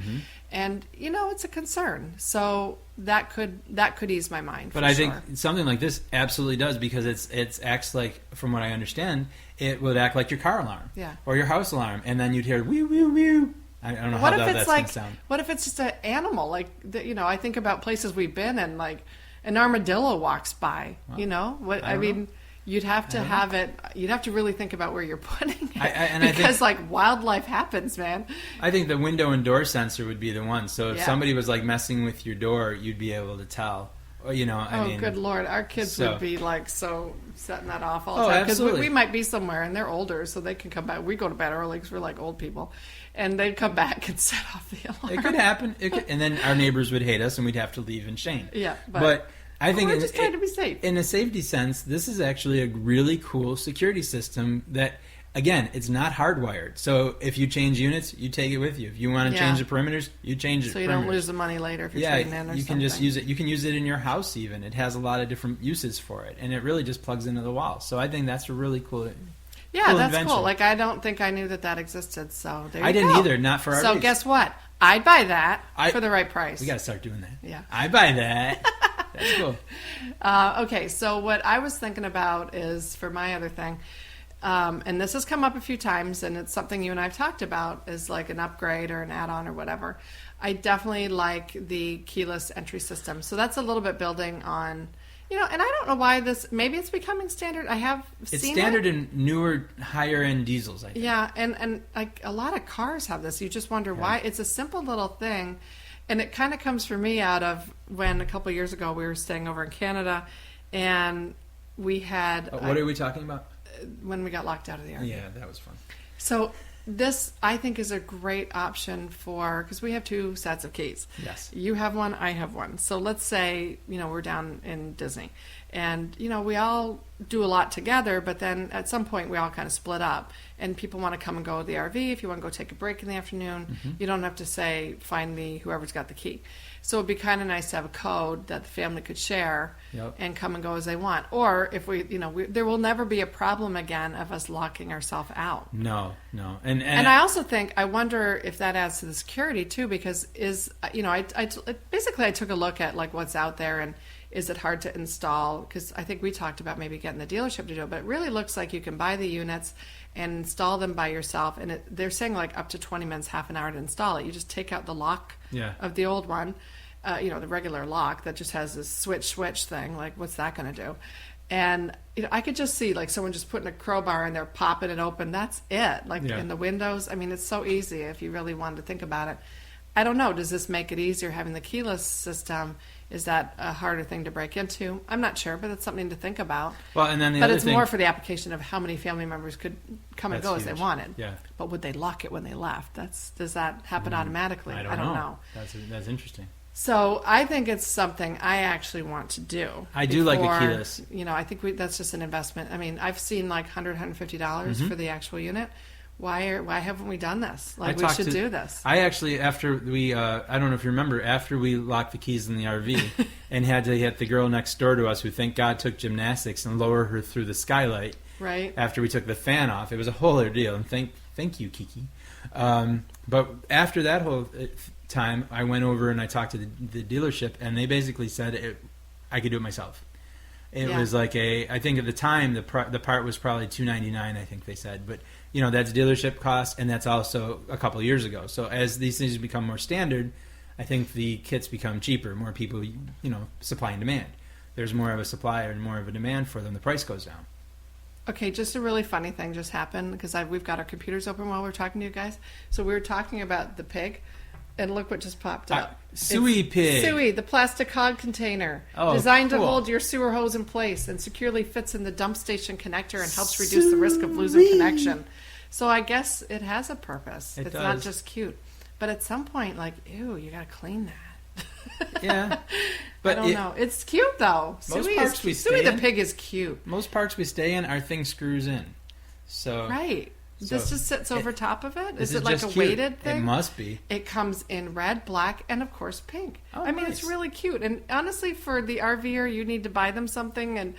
and it's a concern. So that could ease my mind. But I think something like this absolutely does, because it acts like, from what I understand, it would act like your car alarm, or your house alarm, and then you'd hear whee whee whee. I don't know how that's going to sound. What if it's just an animal? Like, I think about places we've been, and like an armadillo walks by. Well, I mean. You'd have to have it. You'd have to really think about where you're putting it, because wildlife happens, man. I think the window and door sensor would be the one. So if somebody was like messing with your door, you'd be able to tell. I mean, good Lord, our kids would be like so setting that off all the time, because we might be somewhere and they're older, so they can come back. We go to bed early because we're like old people, and they'd come back and set off the alarm. It could happen, and then our neighbors would hate us, and we'd have to leave in shame. Yeah, but I think we're just trying to be safe. In a safety sense, this is actually a really cool security system that, again, it's not hardwired. So if you change units, you take it with you. If you want to change the perimeters, you change it. So you don't lose the money later if you're trading in or something. You can just use it. You can use it in your house even. It has a lot of different uses for it, and it really just plugs into the wall. So I think that's a really cool that's invention. Cool. Like, I don't think I knew that existed, so there you go. I didn't either, not for our So guess what? I'd buy that for the right price. We got to start doing that. Yeah. I'd buy that. That's cool. Okay, so what I was thinking about is, for my other thing, and this has come up a few times, and it's something you and I have talked about, is like an upgrade or an add-on or whatever. I definitely like the keyless entry system. So that's a little bit building on, And I don't know why maybe it's becoming standard. I have seen it's standard in newer, higher-end diesels, I think. Yeah, and like a lot of cars have this. You just wonder why. It's a simple little thing, and it kind of comes for me out of when a couple of years ago we were staying over in Canada, and we had... what are we talking about? When we got locked out of the RV. Yeah, that was fun. So this, I think, is a great option because we have 2 sets of keys. Yes. You have one, I have one. So let's say, we're down in Disney, and, we all do a lot together, but then at some point we all kind of split up, and people want to come and go with the RV. If you want to go take a break in the afternoon, you don't have to say, find me, whoever's got the key. So it'd be kind of nice to have a code that the family could share and come and go as they want. Or if there will never be a problem again of us locking ourselves out. No. And I also I wonder if that adds to the security too, because basically I took a look at like what's out there, and is it hard to install? Because I think we talked about maybe getting the dealership to do it, but it really looks like you can buy the units and install them by yourself. And they're saying like up to 20 minutes, half an hour to install it. You just take out the lock of the old one, the regular lock that just has this switch thing. Like, what's that going to do? And I could just see like someone just putting a crowbar in there, popping it open. That's it. Like in the windows. I mean, it's so easy if you really wanted to think about it. I don't know. Does this make it easier having the keyless system? Is that a harder thing to break into? I'm not sure, but it's something to think about. Well, and then but it's more for the application of how many family members could come and go huge. As they wanted. Yeah. But would they lock it when they left? Does that happen automatically? I don't know. That's interesting. So I think it's something I actually want to do. I do like a keyless. I think that's just an investment. I mean, I've seen like $100, $150 for the actual unit. Why haven't we done this? Like, we should do this. I actually, after we, I don't know if you remember, after we locked the keys in the RV and had to hit the girl next door to us, who thank God took gymnastics, and lower her through the skylight. Right. After we took the fan off, it was a whole ordeal. And thank you, Kiki. But after that whole time, I went over and I talked to the dealership, and they basically said I could do it myself. It was like I think at the time the part was probably $299, I think they said, but that's dealership cost, and that's also a couple of years ago. So as these things become more standard, I think the kits become cheaper. More people, supply and demand. There's more of a supply and more of a demand for them. The price goes down. Okay, just a really funny thing just happened because we've got our computers open while we're talking to you guys. So we were talking about the pig. And look what just popped up. Suey pig. Suey, the plastic hog container. Oh, designed cool. to hold your sewer hose in place and securely fits in the dump station connector and helps reduce the risk of losing connection. So I guess it has a purpose. It's not just cute. But at some point, like, ew, you got to clean that. Yeah. But I don't know. It's cute, though. Suey the pig is cute. Most parks we stay in, our thing screws in. So right. This just sits over top of it? Is it like a cute. weighted thing? It must be. It comes in red, black, and of course pink. Oh, I mean, nice. It's really cute. And honestly, for the RVer, you need to buy them something, and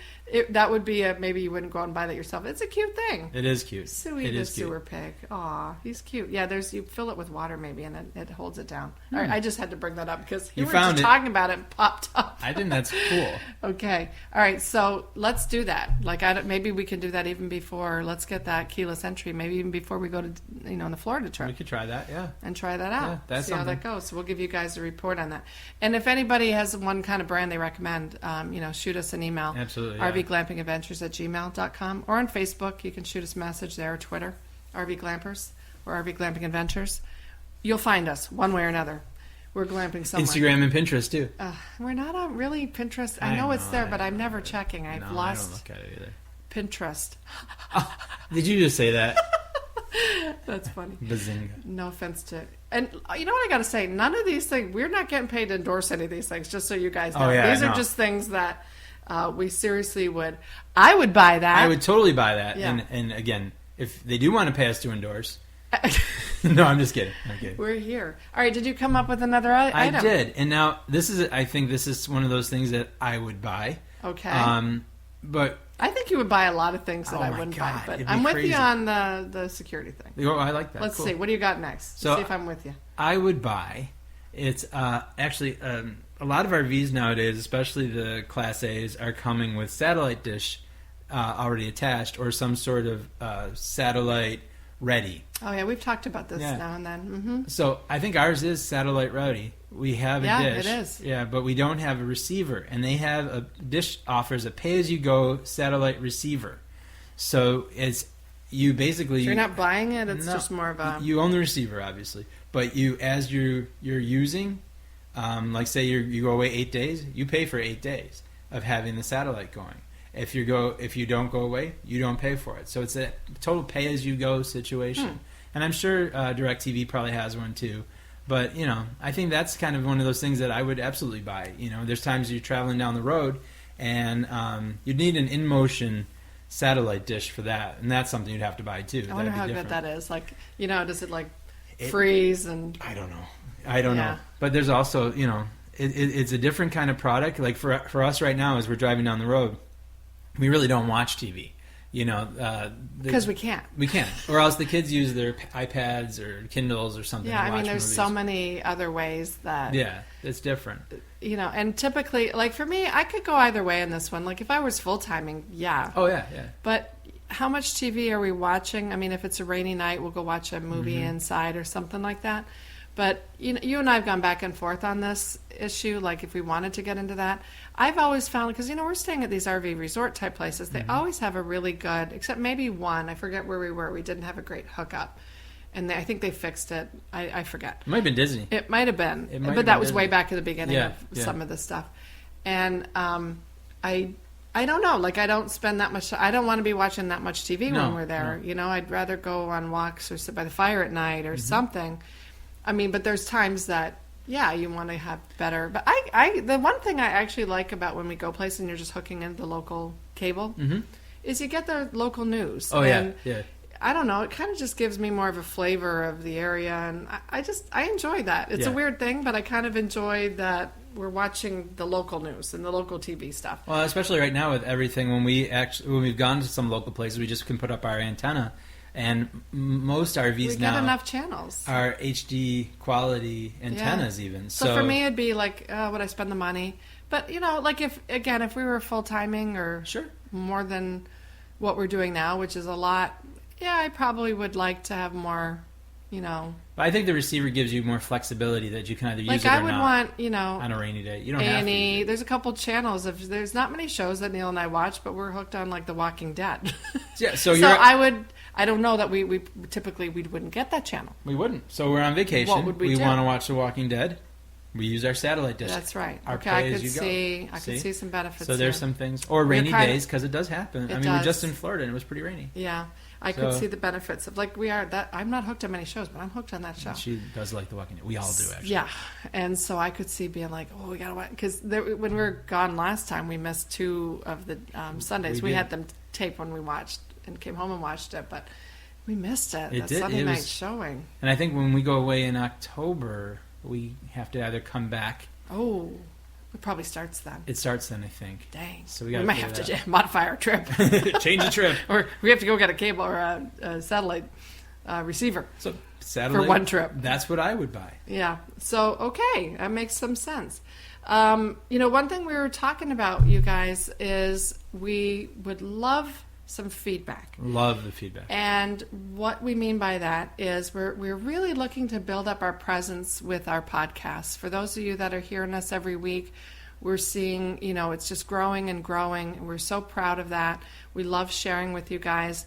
that would be maybe you wouldn't go out and buy that yourself. It's a cute thing. It is cute. Suey the sewer pig. Aw, he's cute. Yeah, you fill it with water maybe, and it holds it down. All right, I just had to bring that up because you were just talking about it and popped up. I think that's cool. Okay. All right, so let's do that. Like, maybe we can do that even before. Let's get that keyless entry. Maybe even before we go to on the Florida trip. We could try that, yeah. And try that out. Yeah, that's see something. how that goes. So we'll give you guys a report on that. And if anybody has one kind of brand they recommend, shoot us an email. Absolutely. rvglampingadventures@gmail.com, or on Facebook. You can shoot us a message there, or Twitter, RV Glampers or RV Glamping Adventures. You'll find us one way or another. We're glamping somewhere. Instagram and Pinterest too. We're not on really Pinterest. I know it's there, but I'm never checking. I've lost. I don't look at it either. Pinterest. Did you just say that? That's funny. Bazinga. No offense to... And you know what I got to say? None of these things... We're not getting paid to endorse any of these things, just so you guys know. Oh, yeah, these are just things that we seriously would... I would buy that. I would totally buy that. Yeah. And again, if they do want to pay us to endorse... No, I'm just kidding. We're here. All right, did you come up with another item? I did. And now, I think this is one of those things that I would buy. Okay. But... I think you would buy a lot of things that I wouldn't buy, but I'm with you on the security thing. Oh, I like that. Let's cool. see. What do you got next? So, see if I'm with you. I would buy. It's actually a lot of RVs nowadays, especially the Class A's, are coming with satellite dish already attached, or some sort of satellite ready. Oh yeah, we've talked about this now and then. Mm-hmm. So I think ours is satellite ready. We have a dish. Yeah, it is. Yeah, but we don't have a receiver, and they have a dish offers a pay-as-you-go satellite receiver. So it's you basically. So you're not buying it. It's just more of a. You own the receiver, obviously, but you as you're using, like say you go away 8 days, you pay for 8 days of having the satellite going. If you don't go away, you don't pay for it. So it's a total pay-as-you-go situation. And I'm sure DirecTV probably has one too. But, I think that's kind of one of those things that I would absolutely buy. There's times you're traveling down the road and you'd need an in-motion satellite dish for that. And that's something you'd have to buy too. I wonder how good that is. Like, does it freeze and... I don't know. But there's also, it's a different kind of product. Like for us right now as we're driving down the road, we really don't watch TV. Because we can't. We can't. Or else the kids use their iPads or Kindles or something. Yeah, to watch there's movies. so many other ways that... Yeah, it's different. And typically, like for me, I could go either way in this one. Like if I was full-timing, yeah. Oh, yeah. But how much TV are we watching? If it's a rainy night, we'll go watch a movie inside or something like that. But you and I have gone back and forth on this issue, like if we wanted to get into that. I've always found, because, we're staying at these RV resort type places, they always have a really good, except maybe one, I forget where we were, we didn't have a great hookup. And I think they fixed it. I forget. It might have been Disney. It might have been. But that was way back at the beginning of some of this stuff. And I don't know. Like, I don't spend that much. I don't want to be watching that much TV when we're there. No. I'd rather go on walks or sit by the fire at night or something. But there's times that, you want to have better. But the one thing I actually like about when we go places and you're just hooking into the local cable is you get the local news. Oh, and yeah. I don't know. It kind of just gives me more of a flavor of the area, and I enjoy that. It's a weird thing, but I kind of enjoy that we're watching the local news and the local TV stuff. Well, especially right now with everything, when we've gone to some local places, we just can put up our antenna, and most RVs we now get enough channels are HD quality antennas even. So for me, it'd be like, would I spend the money? But like if we were full timing or more than what we're doing now, which is a lot. Yeah, I probably would like to have more, But I think the receiver gives you more flexibility that you can either use it or not. Like I would want, on a rainy day. You don't have to. There's a couple channels there's not many shows that Neil and I watch, but we're hooked on like The Walking Dead. Yeah, so I don't know that we typically wouldn't get that channel. We wouldn't. So we're on vacation. What would we do? Want to watch The Walking Dead. We use our satellite dish. That's right. Our okay, I could see some benefits. So there's some things, or rainy days, because it does happen. We're just in Florida and it was pretty rainy. Yeah, I could see the benefits of I'm not hooked on many shows, but I'm hooked on that show. She does like The Walking Dead. We all do actually. Yeah, and so I could see being like, we gotta watch, because when we were gone last time, we missed 2 of the Sundays. We had them taped when we watched and came home and watched it, but we missed it. Sunday night showing. And I think when we go away in October, we have to either come back. Oh, it probably starts then. It starts then, I think. Dang. So we might have to modify our trip. Change the trip. Or we have to go get a cable or a satellite receiver. So satellite for one trip. That's what I would buy. Yeah. So, okay. That makes some sense. One thing we were talking about, you guys, is we would love some feedback. Love the feedback. And what we mean by that is we're really looking to build up our presence with our podcasts. For those of you that are hearing us every week, we're seeing, it's just growing and growing. We're so proud of that. We love sharing with you guys.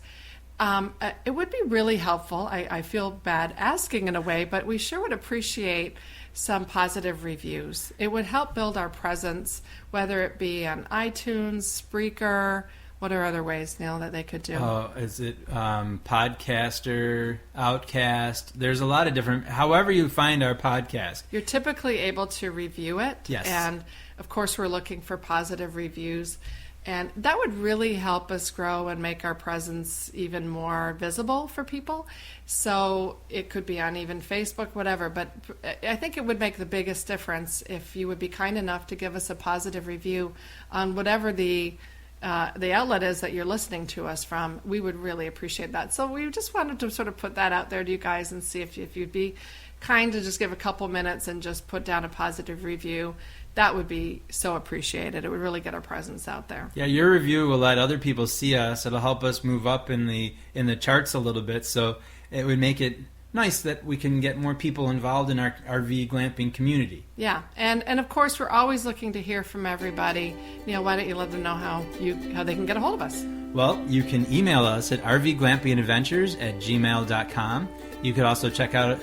It would be really helpful. I feel bad asking in a way, but we sure would appreciate some positive reviews. It would help build our presence, whether it be on iTunes, Spreaker. What are other ways, Neil, that they could do? Is it Podcaster, Outcast? There's a lot of different... However you find our podcast. You're typically able to review it. Yes. And, of course, we're looking for positive reviews. And that would really help us grow and make our presence even more visible for people. So it could be on even Facebook, whatever. But I think it would make the biggest difference if you would be kind enough to give us a positive review on whatever the outlet is that you're listening to us from. We would really appreciate that. So we just wanted to sort of put that out there to you guys and see if you'd be kind to just give a couple minutes and just put down a positive review. That would be so appreciated. It would really get our presence out there. Yeah, your review will let other people see us. It'll help us move up in the charts a little bit. So it would make it nice that we can get more people involved in our RV glamping community. Yeah, and of course we're always looking to hear from everybody. Neil, why don't you let them know how they can get a hold of us? Well, you can email us at rvglampingadventures@gmail.com. You could also check us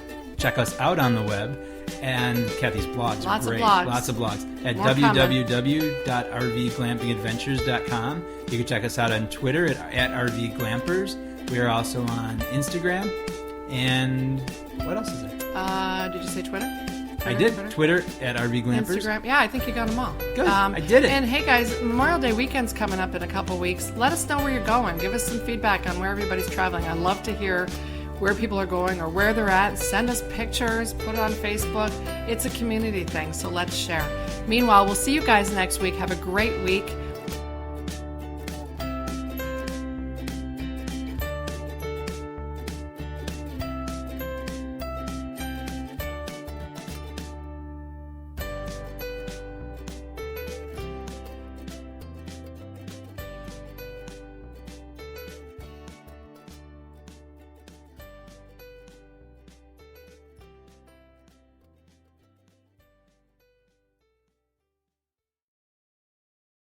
out on the web, and Kathy's blogs are great. Lots of blogs at www.rvglampingadventures.com. You can check us out on Twitter at rvglampers. We are also on Instagram. And what else is there? Did you say Twitter? I did. Twitter at rvglampers. Instagram. Yeah, I think you got them all. Good. I did it. And hey guys, Memorial Day weekend's coming up in a couple weeks. Let us know where you're going. Give us some feedback on where everybody's traveling. I'd love to hear where people are going or where they're at. Send us pictures. Put it on Facebook. It's a community thing, so let's share. Meanwhile, we'll see you guys next week. Have a great week.